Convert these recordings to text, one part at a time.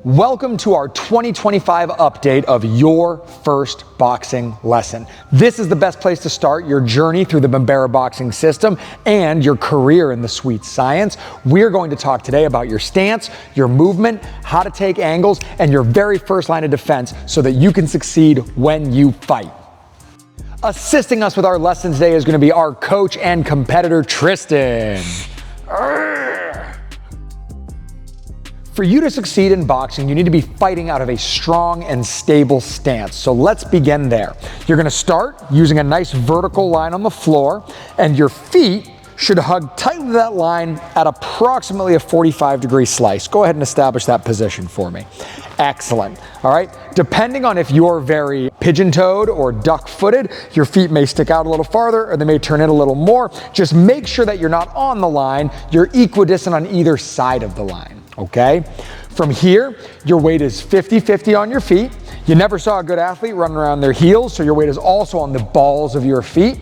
Welcome to our 2025 update of Your First Boxing Lesson. This is the best place to start your journey through the Bambara boxing system and your career in the sweet science. We're going to talk today about your stance, your movement, how to take angles, and your very first line of defense so that you can succeed when you fight. Assisting us with our lesson today is going to be our coach and competitor, Tristan. For you to succeed in boxing, you need to be fighting out of a strong and stable stance. So let's begin there. You're going to start using a nice vertical line on the floor, and your feet should hug tightly to that line at approximately a 45-degree slice. Go ahead and establish that position for me. Excellent. All right. Depending on if you're very pigeon-toed or duck-footed, your feet may stick out a little farther or they may turn in a little more. Just make sure that you're not on the line. You're equidistant on either side of the line. Okay? From here, your weight is 50-50 on your feet. You never saw a good athlete running around their heels, so your weight is also on the balls of your feet.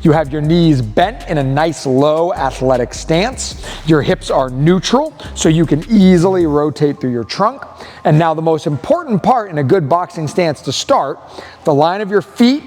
You have your knees bent in a nice low athletic stance. Your hips are neutral, so you can easily rotate through your trunk. And now the most important part in a good boxing stance to start, the line of your feet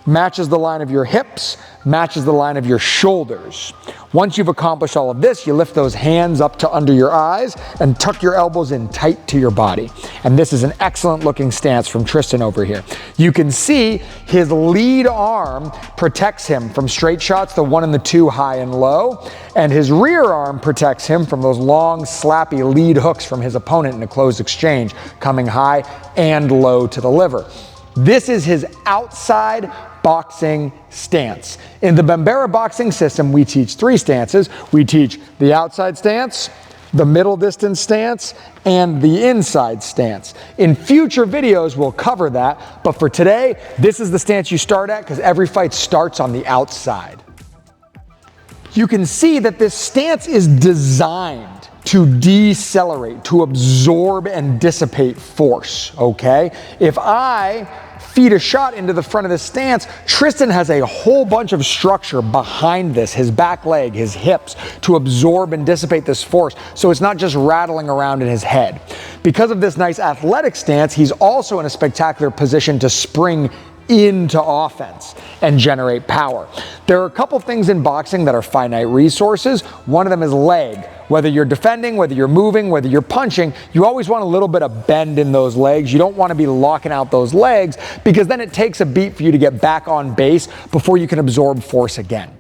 matches the line of your hips, matches the line of your shoulders. Once you've accomplished all of this, you lift those hands up to under your eyes and tuck your elbows in tight to your body. And this is an excellent looking stance from Tristan over here. You can see his lead arm protects him from straight shots, the 1 and the 2 high and low, and his rear arm protects him from those long, slappy lead hooks from his opponent in a closed exchange, coming high and low to the liver. This is his outside boxing stance. In the Bambara boxing system, we teach 3 stances. We teach the outside stance, the middle distance stance, and the inside stance. In future videos, we'll cover that, but for today, this is the stance you start at because every fight starts on the outside. You can see that this stance is designed to decelerate, to absorb and dissipate force, okay? If I feed a shot into the front of the stance, Tristan has a whole bunch of structure behind this, his back leg, his hips, to absorb and dissipate this force, so it's not just rattling around in his head. Because of this nice athletic stance, he's also in a spectacular position to spring into offense and generate power. There are a couple things in boxing that are finite resources. One of them is leg. Whether you're defending, whether you're moving, whether you're punching, you always want a little bit of bend in those legs. You don't want to be locking out those legs because then it takes a beat for you to get back on base before you can absorb force again.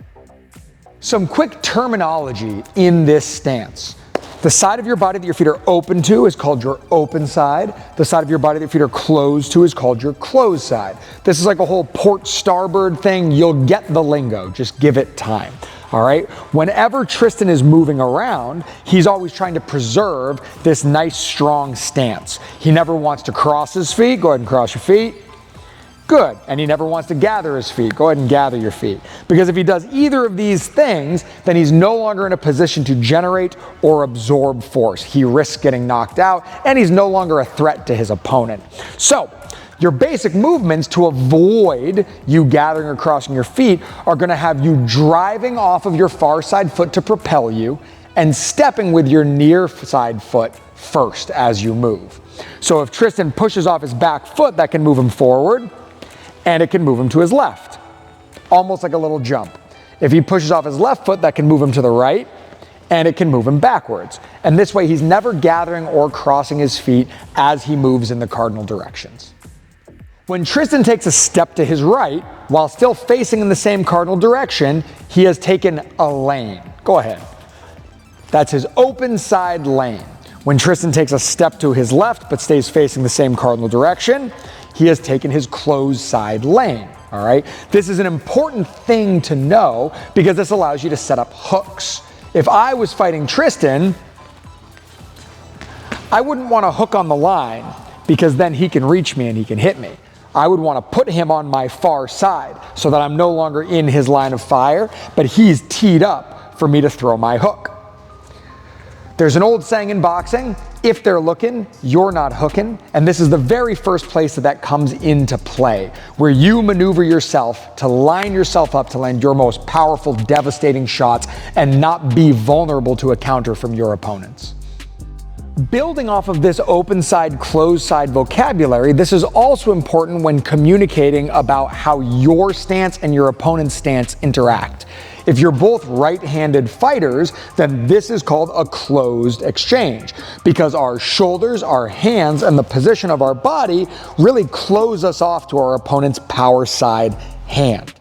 Some quick terminology in this stance. The side of your body that your feet are open to is called your open side. The side of your body that your feet are closed to is called your closed side. This is like a whole port starboard thing. You'll get the lingo. Just give it time. All right? Whenever Tristan is moving around, he's always trying to preserve this nice, strong stance. He never wants to cross his feet. Go ahead and cross your feet. Good. And he never wants to gather his feet. Go ahead and gather your feet. Because if he does either of these things, then he's no longer in a position to generate or absorb force. He risks getting knocked out, and he's no longer a threat to his opponent. So, your basic movements to avoid you gathering or crossing your feet are going to have you driving off of your far side foot to propel you and stepping with your near side foot first as you move. So if Tristan pushes off his back foot, that can move him forward, and it can move him to his left, almost like a little jump. If he pushes off his left foot, that can move him to the right, and it can move him backwards. And this way, he's never gathering or crossing his feet as he moves in the cardinal directions. When Tristan takes a step to his right, while still facing in the same cardinal direction, he has taken a lane. Go ahead. That's his open side lane. When Tristan takes a step to his left, but stays facing the same cardinal direction, he has taken his closed side lane, all right? This is an important thing to know because this allows you to set up hooks. If I was fighting Tristan, I wouldn't want to hook on the line because then he can reach me and he can hit me. I would want to put him on my far side so that I'm no longer in his line of fire, but he's teed up for me to throw my hook. There's an old saying in boxing, if they're looking, you're not hooking. And this is the very first place that comes into play, where you maneuver yourself to line yourself up to land your most powerful, devastating shots and not be vulnerable to a counter from your opponents. Building off of this open side, closed side vocabulary, this is also important when communicating about how your stance and your opponent's stance interact. If you're both right-handed fighters, then this is called a closed exchange because our shoulders, our hands, and the position of our body really close us off to our opponent's power side hand.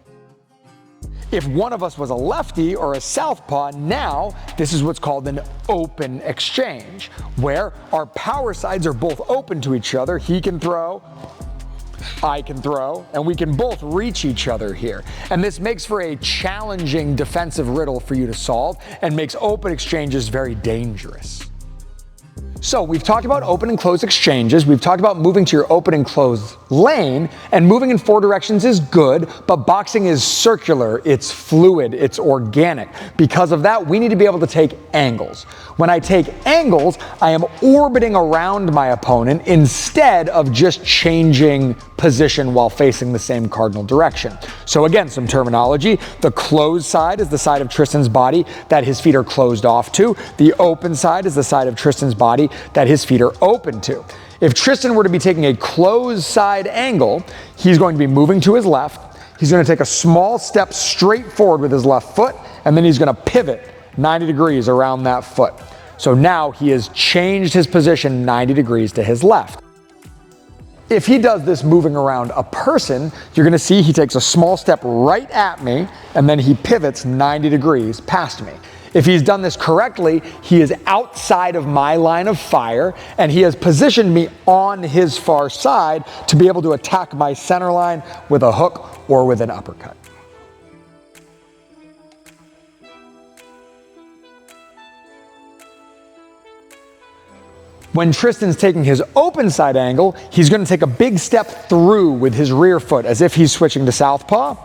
If one of us was a lefty or a southpaw, now this is what's called an open exchange, where our power sides are both open to each other. He can throw, I can throw, and we can both reach each other here. And this makes for a challenging defensive riddle for you to solve and makes open exchanges very dangerous. So we've talked about open and closed exchanges, we've talked about moving to your open and closed lane, and moving in 4 directions is good, but boxing is circular, it's fluid, it's organic. Because of that, we need to be able to take angles. When I take angles, I am orbiting around my opponent instead of just changing position while facing the same cardinal direction. So again, some terminology. The closed side is the side of Tristan's body that his feet are closed off to. The open side is the side of Tristan's body that his feet are open to. If Tristan were to be taking a closed side angle, he's going to be moving to his left. He's going to take a small step straight forward with his left foot, and then he's going to pivot 90 degrees around that foot. So now he has changed his position 90 degrees to his left. If he does this moving around a person, you're going to see he takes a small step right at me, and then he pivots 90 degrees past me. If he's done this correctly, he is outside of my line of fire, and he has positioned me on his far side to be able to attack my center line with a hook or with an uppercut. When Tristan's taking his open side angle, he's going to take a big step through with his rear foot as if he's switching to southpaw.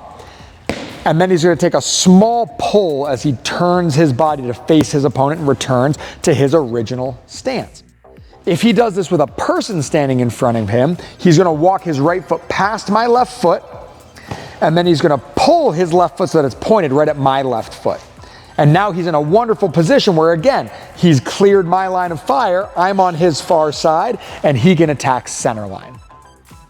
And then he's going to take a small pull as he turns his body to face his opponent and returns to his original stance. If he does this with a person standing in front of him, he's going to walk his right foot past my left foot, and then he's going to pull his left foot so that it's pointed right at my left foot. And now he's in a wonderful position where, again, he's cleared my line of fire, I'm on his far side, and he can attack center line.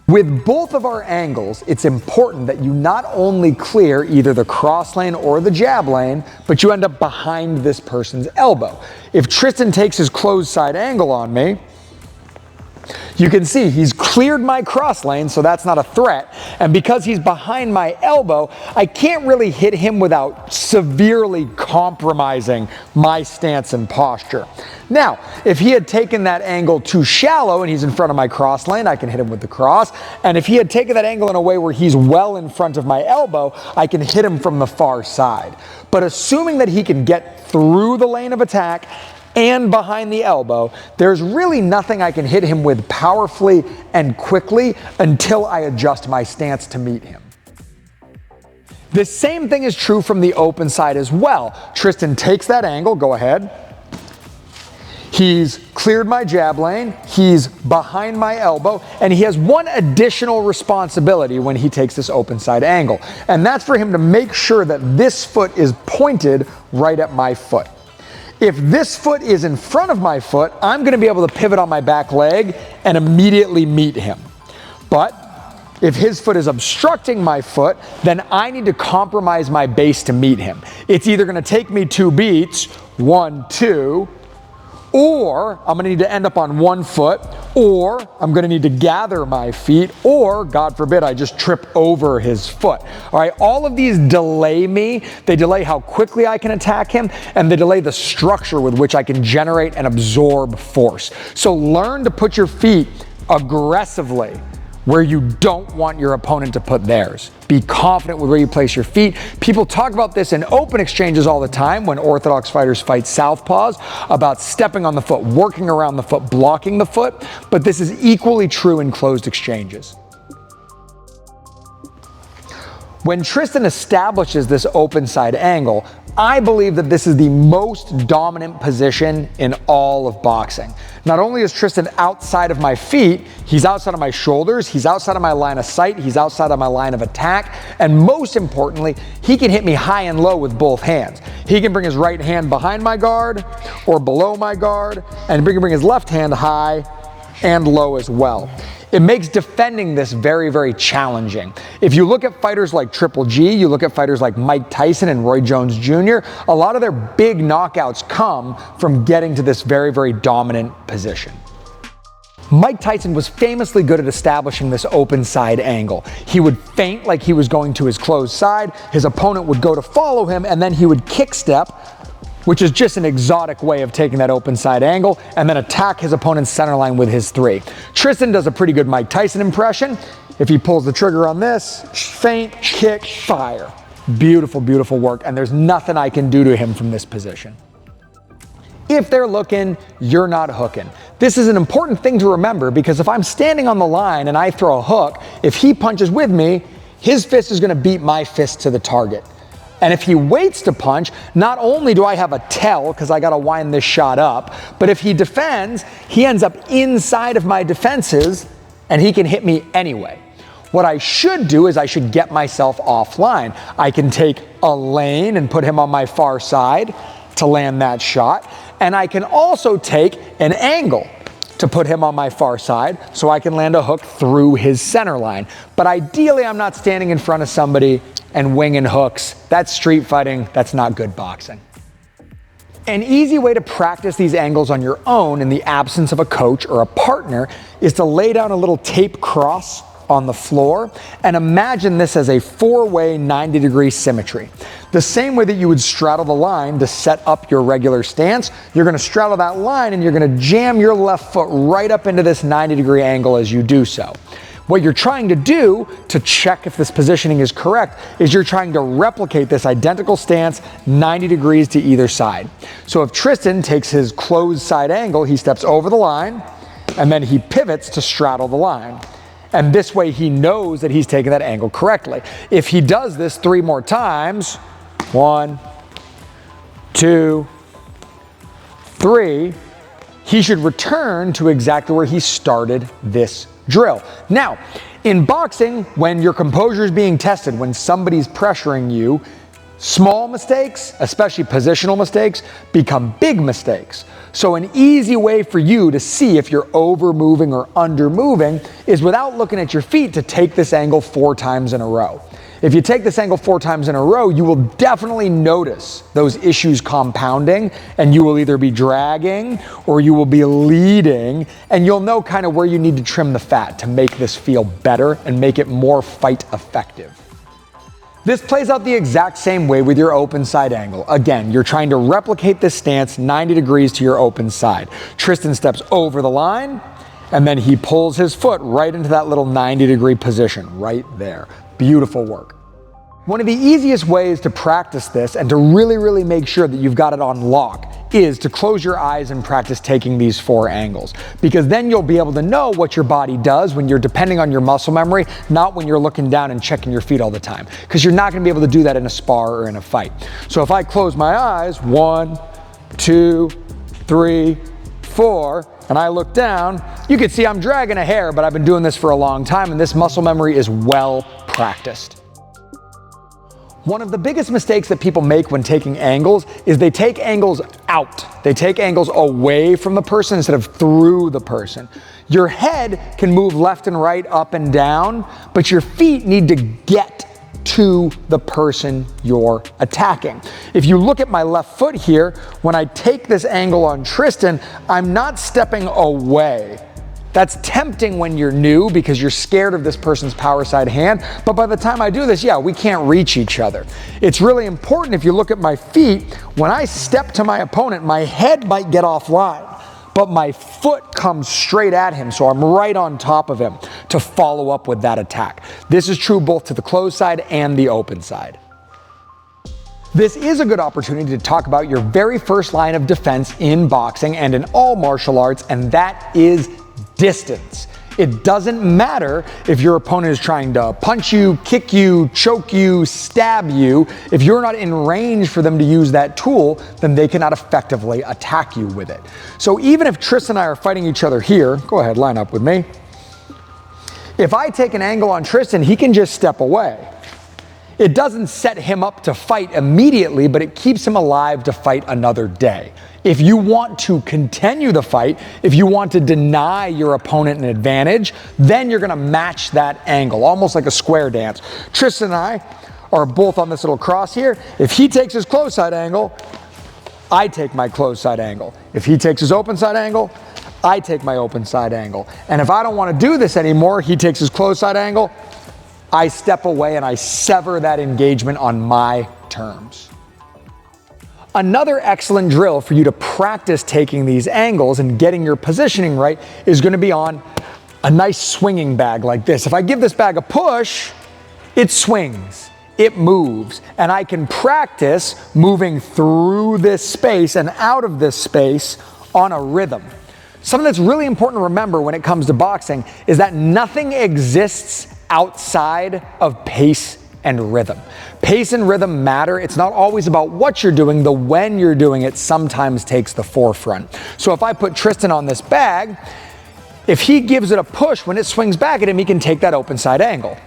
With both of our angles, it's important that you not only clear either the cross lane or the jab lane, but you end up behind this person's elbow. If Tristan takes his closed side angle on me, you can see he's cleared my cross lane, so that's not a threat. And because he's behind my elbow, I can't really hit him without severely compromising my stance and posture. Now, if he had taken that angle too shallow and he's in front of my cross lane, I can hit him with the cross. And if he had taken that angle in a way where he's well in front of my elbow, I can hit him from the far side. But assuming that he can get through the lane of attack and behind the elbow, there's really nothing I can hit him with powerfully and quickly until I adjust my stance to meet him. The same thing is true from the open side as well. Tristan takes that angle, go ahead. He's cleared my jab lane, he's behind my elbow, and he has one additional responsibility when he takes this open side angle. And that's for him to make sure that this foot is pointed right at my foot. If this foot is in front of my foot, I'm going to be able to pivot on my back leg and immediately meet him. But if his foot is obstructing my foot, then I need to compromise my base to meet him. It's either going to take me 2 beats, 1, 2, or I'm going to need to end up on one foot, or I'm going to need to gather my feet, or, God forbid, I just trip over his foot. All right, all of these delay me. They delay how quickly I can attack him, and they delay the structure with which I can generate and absorb force. So learn to put your feet aggressively where you don't want your opponent to put theirs. Be confident with where you place your feet. People talk about this in open exchanges all the time when orthodox fighters fight southpaws, about stepping on the foot, working around the foot, blocking the foot, but this is equally true in closed exchanges. When Tristan establishes this open side angle, I believe that this is the most dominant position in all of boxing. Not only is Tristan outside of my feet, he's outside of my shoulders, he's outside of my line of sight, he's outside of my line of attack, and most importantly, he can hit me high and low with both hands. He can bring his right hand behind my guard or below my guard, and he can bring his left hand high and low as well. It makes defending this very, very challenging. If you look at fighters like Triple G, you look at fighters like Mike Tyson and Roy Jones Jr., a lot of their big knockouts come from getting to this very, very dominant position. Mike Tyson was famously good at establishing this open side angle. He would feint like he was going to his closed side, his opponent would go to follow him, and then he would kick step, which is just an exotic way of taking that open side angle, and then attack his opponent's center line with his three. Tristan does a pretty good Mike Tyson impression. If he pulls the trigger on this, feint, kick, fire. Beautiful, beautiful work, and there's nothing I can do to him from this position. If they're looking, you're not hooking. This is an important thing to remember, because if I'm standing on the line and I throw a hook, if he punches with me, his fist is gonna beat my fist to the target. And if he waits to punch, not only do I have a tell because I got to wind this shot up, but if he defends, he ends up inside of my defenses and he can hit me anyway. What I should do is I should get myself offline. I can take a lane and put him on my far side to land that shot. And I can also take an angle to put him on my far side so I can land a hook through his center line. But ideally, I'm not standing in front of somebody and winging hooks. That's street fighting, that's not good boxing. An easy way to practice these angles on your own in the absence of a coach or a partner is to lay down a little tape cross on the floor and imagine this as a four-way 90-degree symmetry. The same way that you would straddle the line to set up your regular stance, you're gonna straddle that line and you're gonna jam your left foot right up into this 90-degree angle as you do so. What you're trying to do to check if this positioning is correct is you're trying to replicate this identical stance 90 degrees to either side. So if Tristan takes his closed side angle, he steps over the line and then he pivots to straddle the line. And this way he knows that he's taking that angle correctly. If he does this 3 more times, 1, 2, 3, he should return to exactly where he started this drill. Now, in boxing, when your composure is being tested, when somebody's pressuring you, small mistakes, especially positional mistakes, become big mistakes. So an easy way for you to see if you're over moving or under moving is without looking at your feet to take this angle 4 times in a row. If you take this angle 4 times in a row, you will definitely notice those issues compounding, and you will either be dragging or you will be leading, and you'll know kind of where you need to trim the fat to make this feel better and make it more fight effective. This plays out the exact same way with your open side angle. Again, you're trying to replicate this stance 90 degrees to your open side. Tristan steps over the line, and then he pulls his foot right into that little 90-degree position right there. Beautiful work. One of the easiest ways to practice this and to really, really make sure that you've got it on lock is to close your eyes and practice taking these 4 angles, because then you'll be able to know what your body does when you're depending on your muscle memory, not when you're looking down and checking your feet all the time, because you're not going to be able to do that in a spar or in a fight. So if I close my eyes, 1, 2, 3, 4, and I look down, you can see I'm dragging a hair, but I've been doing this for a long time, and this muscle memory is well practiced. One of the biggest mistakes that people make when taking angles is they take angles out. They take angles away from the person instead of through the person. Your head can move left and right, up and down, but your feet need to get to the person you're attacking. If you look at my left foot here, when I take this angle on Tristan, I'm not stepping away. That's tempting when you're new because you're scared of this person's power side hand, but by the time I do this, yeah, we can't reach each other. It's really important if you look at my feet, when I step to my opponent, my head might get offline, but my foot comes straight at him, so I'm right on top of him to follow up with that attack. This is true both to the closed side and the open side. This is a good opportunity to talk about your very first line of defense in boxing and in all martial arts, and that is distance. It doesn't matter if your opponent is trying to punch you, kick you, choke you, stab you. If you're not in range for them to use that tool, then they cannot effectively attack you with it. So even if Tristan and I are fighting each other here, go ahead, line up with me. If I take an angle on Tristan, he can just step away. It doesn't set him up to fight immediately, but it keeps him alive to fight another day. If you want to continue the fight, if you want to deny your opponent an advantage, then you're gonna match that angle, almost like a square dance. Tristan and I are both on this little cross here. If he takes his close side angle, I take my close side angle. If he takes his open side angle, I take my open side angle. And if I don't want to do this anymore, he takes his close side angle, I step away and I sever that engagement on my terms. Another excellent drill for you to practice taking these angles and getting your positioning right is going to be on a nice swinging bag like this. If I give this bag a push, it swings, it moves, and I can practice moving through this space and out of this space on a rhythm. Something that's really important to remember when it comes to boxing is that nothing exists outside of pace and rhythm. Pace and rhythm matter. It's not always about what you're doing. The when you're doing it sometimes takes the forefront. So if I put Tristan on this bag, if he gives it a push, when it swings back at him, he can take that open side angle.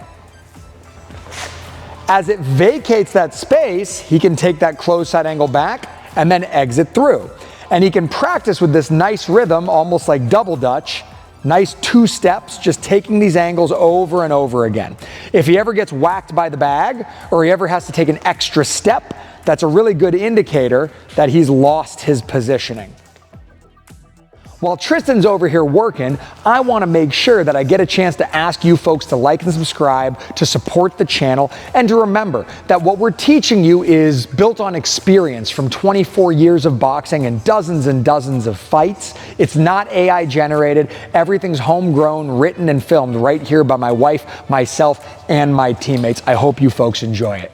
As it vacates that space, he can take that closed side angle back and then exit through. And he can practice with this nice rhythm, almost like double Dutch, nice 2 steps, just taking these angles over and over again. If he ever gets whacked by the bag, or he ever has to take an extra step, that's a really good indicator that he's lost his positioning. While Tristan's over here working, I want to make sure that I get a chance to ask you folks to like and subscribe, to support the channel, and to remember that what we're teaching you is built on experience from 24 years of boxing and dozens of fights. It's not AI generated. Everything's homegrown, written, and filmed right here by my wife, myself, and my teammates. I hope you folks enjoy it.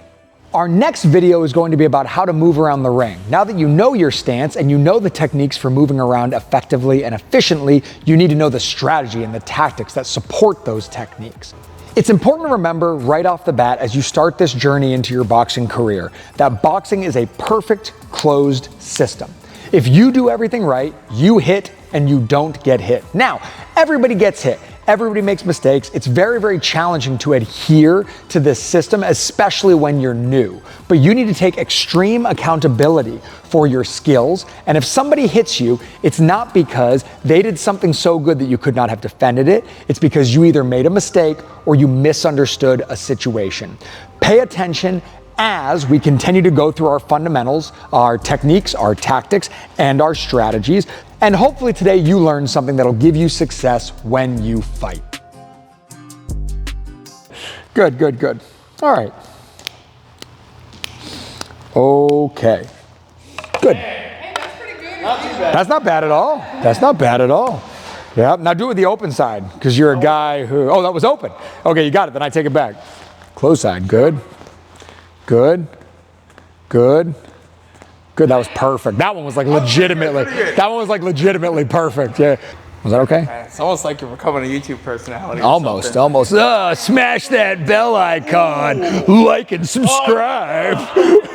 Our next video is going to be about how to move around the ring. Now that you know your stance and you know the techniques for moving around effectively and efficiently, you need to know the strategy and the tactics that support those techniques. It's important to remember right off the bat as you start this journey into your boxing career that boxing is a perfect closed system. If you do everything right, you hit and you don't get hit. Now, everybody gets hit. Everybody makes mistakes. It's very challenging to adhere to this system, especially when you're new. But you need to take extreme accountability for your skills. And if somebody hits you, it's not because they did something so good that you could not have defended it. It's because you either made a mistake or you misunderstood a situation. Pay attention as we continue to go through our fundamentals, our techniques, our tactics, and our strategies. And hopefully today you learned something that'll give you success when you fight. Good. All right. Okay. Good. Hey, that's pretty good. Not too bad. That's not bad at all. That's not bad at all. Yeah, now do it with the open side, because you're a guy who, oh, that was open. Okay, you got it, then I take it back. Close side, good. Good. That was perfect. That one was like legitimately, that one was like legitimately perfect. Yeah. Was that okay? It's almost like you're becoming a YouTube personality. Almost. Smash that bell icon, like and subscribe. Yes.